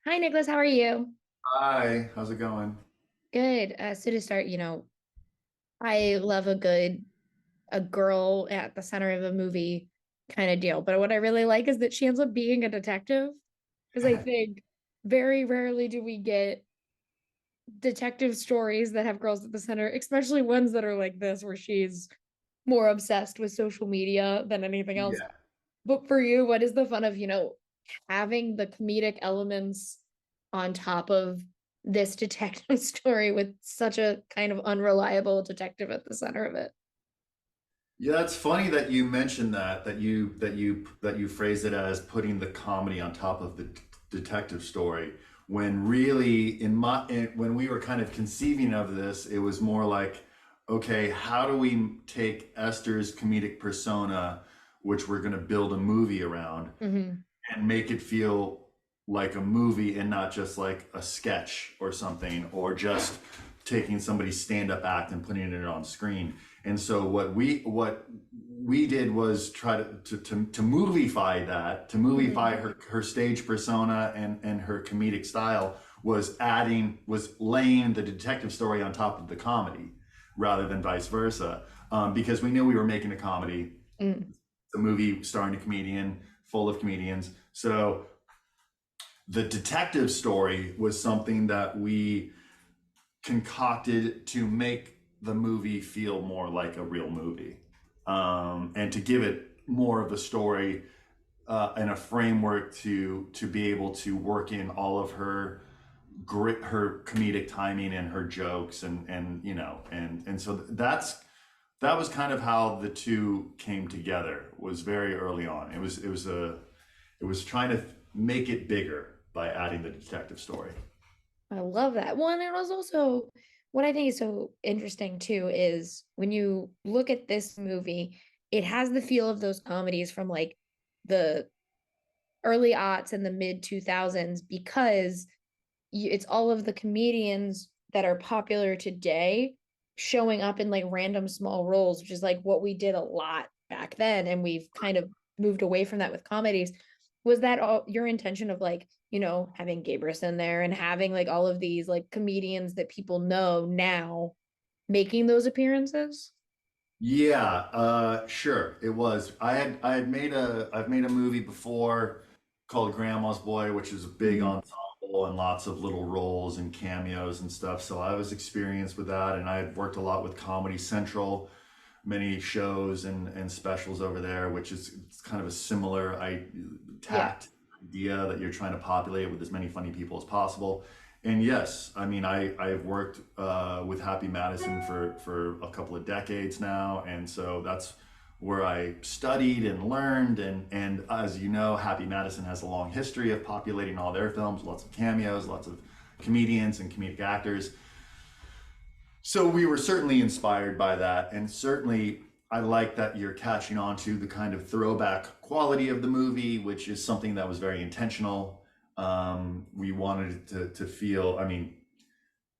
Hi, Nicholas. How are you? Hi, how's it going? Good. So to start, I love a girl at the center of a movie kind of deal. But what I really like is that she ends up being a detective because I think very rarely do we get detective stories that have girls at the center, especially ones that are like this, where she's more obsessed with social media than anything else. Yeah. But for you, what is the fun of, having the comedic elements on top of this detective story with such a kind of unreliable detective at the center of it? Yeah, it's funny that you mentioned that you phrased it as putting the comedy on top of the detective story when really when we were kind of conceiving of this, it was more like, okay, how do we take Esther's comedic persona, which we're going to build a movie around, Hmm. and make it feel like a movie and not just like a sketch or something, or just taking somebody's stand-up act and putting it on screen. And so what we did was try to movify that, to movify Hmm. her stage persona and her comedic style, was laying the detective story on top of the comedy rather than vice versa, because we knew we were making a comedy, Mm. a movie starring a comedian, full of comedians. So the detective story was something that we concocted to make the movie feel more like a real movie, and to give it more of a story, and a framework to be able to work in all of her comedic timing and her jokes, and so that was kind of how the two came together. Was very early on. It was trying to make it bigger by adding the detective story. I love that. Well, and it was also what I think is so interesting too is when you look at this movie, it has the feel of those comedies from like the early aughts and the mid 2000s because it's all of the comedians that are popular today showing up in like random small roles, which is like what we did a lot back then. And we've kind of moved away from that with comedies. Was that all your intention of like, having Gabrus in there and having like all of these like comedians that people know now making those appearances? Yeah, sure. It was. I've made a movie before called Grandma's Boy, which is a big Mhm. ensemble and lots of little roles and cameos and stuff. So I was experienced with that, and I had worked a lot with Comedy Central, many shows and specials over there, which is it's kind of a similar Yeah. tact idea that you're trying to populate with as many funny people as possible. And yes, I mean, I've worked with Happy Madison for a couple of decades now, and so that's where I studied and learned. And as you know, Happy Madison has a long history of populating all their films, lots of cameos, lots of comedians and comedic actors. So we were certainly inspired by that, and certainly I like that you're catching on to the kind of throwback quality of the movie, which is something that was very intentional. We wanted it to feel, I mean,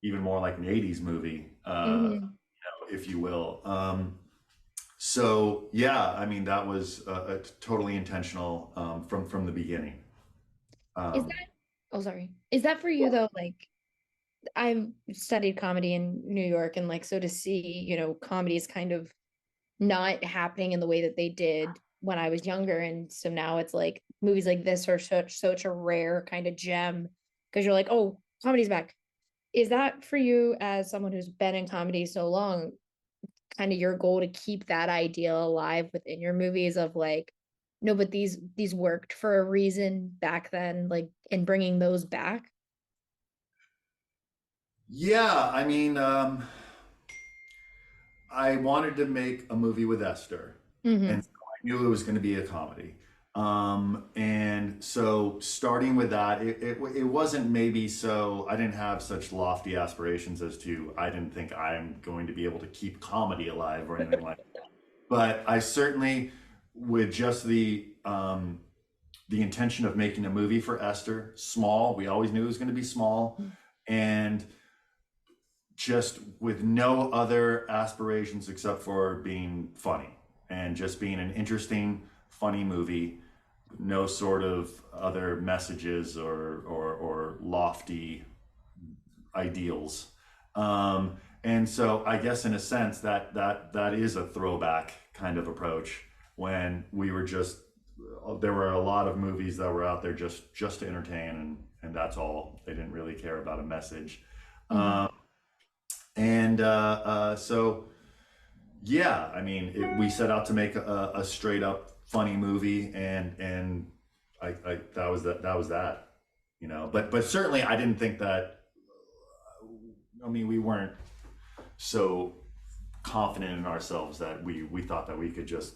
even more like an '80s movie, Hmm. if you will. So yeah, I mean that was totally intentional, from the beginning. Is Um, that, oh, sorry. Is that for you though? Like, I've studied comedy in New York, and like, so to see, comedies kind of not happening in the way that they did when I was younger. And so now it's like movies like this are such a rare kind of gem because you're like, oh, comedy's back. Is that for you as someone who's been in comedy so long, kind of your goal to keep that idea alive within your movies of like, no, but these worked for a reason back then, like in bringing those back? yeah, I mean, I wanted to make a movie with Esther, and Hmm. so I knew it was going to be a comedy. And so starting with that, it wasn't maybe so, I didn't have such lofty aspirations as to, I didn't think I'm going to be able to keep comedy alive or anything like that. But I certainly, with just the intention of making a movie for Esther, small, we always knew it was going to be small, and just with no other aspirations except for being funny and just being an interesting, funny movie. No sort of other messages or lofty ideals. And so I guess in a sense that is a throwback kind of approach when we were just there were a lot of movies that were out there just to entertain and that's all. They didn't really care about a message. Mhm. Um, and yeah, I mean, we set out to make a straight up funny movie, and I that was that, you know. But certainly, I didn't think that. I mean, we weren't so confident in ourselves that we thought that we could just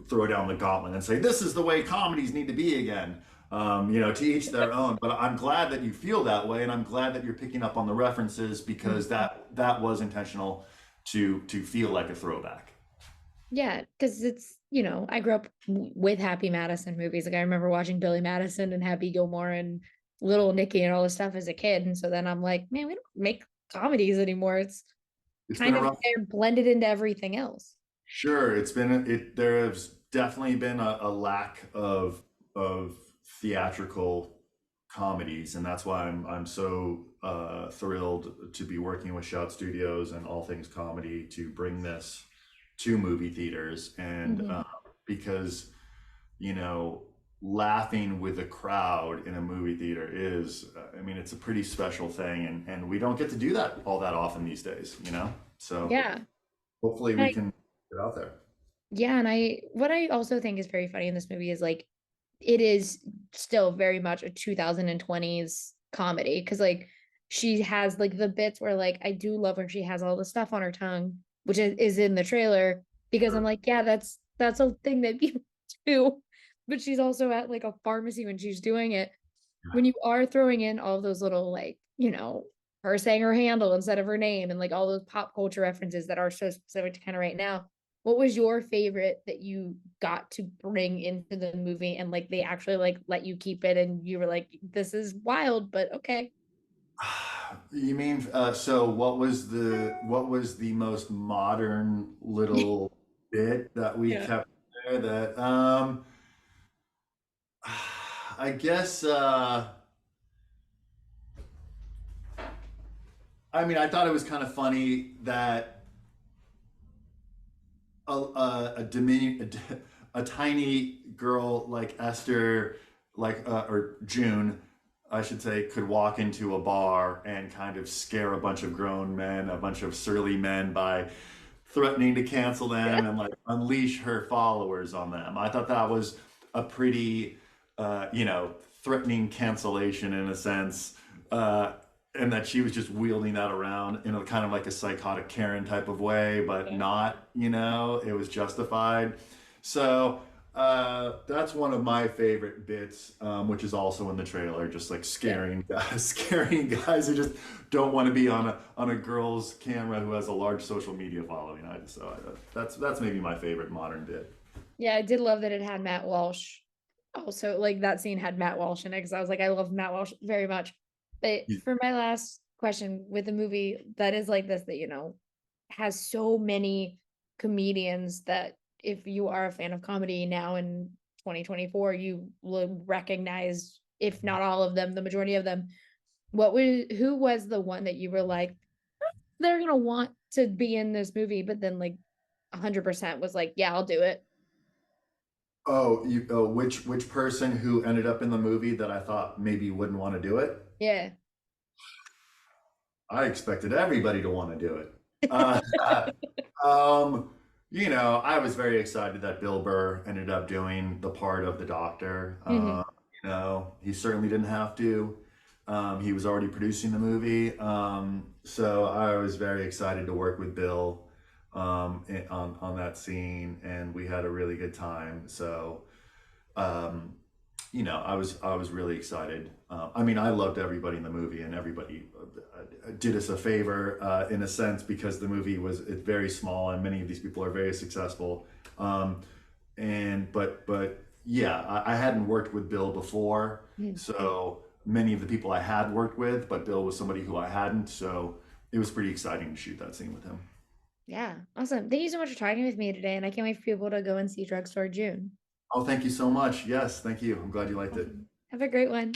throw down the gauntlet and say this is the way comedies need to be again. You know, to each their own. But I'm glad that you feel that way, and I'm glad that you're picking up on the references because that was intentional to feel like a throwback. Yeah, because it's, I grew up with Happy Madison movies. Like I remember watching Billy Madison and Happy Gilmore and Little Nicky and all this stuff as a kid. And so then I'm like, man, we don't make comedies anymore. It's It's been kind a of rough. they're blended into everything else. Sure, it's been it. There has definitely been a lack of theatrical comedies, and that's why I'm so thrilled to be working with Shout Studios and All Things Comedy to bring this to movie theaters, and Mhm. because you know laughing with a crowd in a movie theater is I mean it's a pretty special thing, and we don't get to do that all that often these days, you know. So Yeah. hopefully we I, can get out there. yeah, and what I also think is very funny in this movie is like it is still very much a 2020s comedy because like she has like the bits where like I do love when she has all the stuff on her tongue, which is in the trailer because I'm Sure. like, yeah, that's a thing that people do. But she's also at like a pharmacy when she's doing it. When you are throwing in all those little like, her saying her handle instead of her name and like all those pop culture references that are so specific to kind of right now. What was your favorite that you got to bring into the movie and like they actually like let you keep it and you were like, this is wild, but okay. You mean so what was the most modern little bit that we Yeah. kept there that I guess I mean I thought it was kind of funny that a dominion a tiny girl like Esther like or June I should say could walk into a bar and kind of scare a bunch of grown men, a bunch of surly men by threatening to cancel them and like unleash her followers on them. I thought that was a pretty, you know, threatening cancellation in a sense, and that she was just wielding that around in a kind of like a psychotic Karen type of way, but Yeah. not, you know, it was justified. So that's one of my favorite bits, which is also in the trailer, just like Yeah. scaring guys, scaring guys who just don't want to be on a girl's camera who has a large social media following. That's maybe my favorite modern bit. Yeah, I did love that it had Matt Walsh. Also, like that scene had Matt Walsh in it because I was like, I love Matt Walsh very much. But for my last question with a movie that is like this, that has so many comedians that if you are a fan of comedy now in 2024, you will recognize, if not all of them, the majority of them. Who was the one that you were like, they're gonna want to be in this movie, but then like 100% was like, yeah, I'll do it. Oh, which person who ended up in the movie that I thought maybe wouldn't want to do it? Yeah. I expected everybody to want to do it. Uh, um, you know, I was very excited that Bill Burr ended up doing the part of the doctor. Mhm. You know, he certainly didn't have to. He was already producing the movie. So I was very excited to work with Bill on that scene, and we had a really good time. So um, you know, I was really excited. I mean, I loved everybody in the movie, and everybody did us a favor in a sense because the movie was it's very small, and many of these people are very successful. And but yeah, I hadn't worked with Bill before, Mhm. so many of the people I had worked with, but Bill was somebody who I hadn't, so it was pretty exciting to shoot that scene with him. Yeah, awesome. Thank you so much for talking with me today, and I can't wait for people to go and see Drugstore June. Oh, thank you so much. Yes, thank you. I'm glad you liked it. Awesome. Have a great one.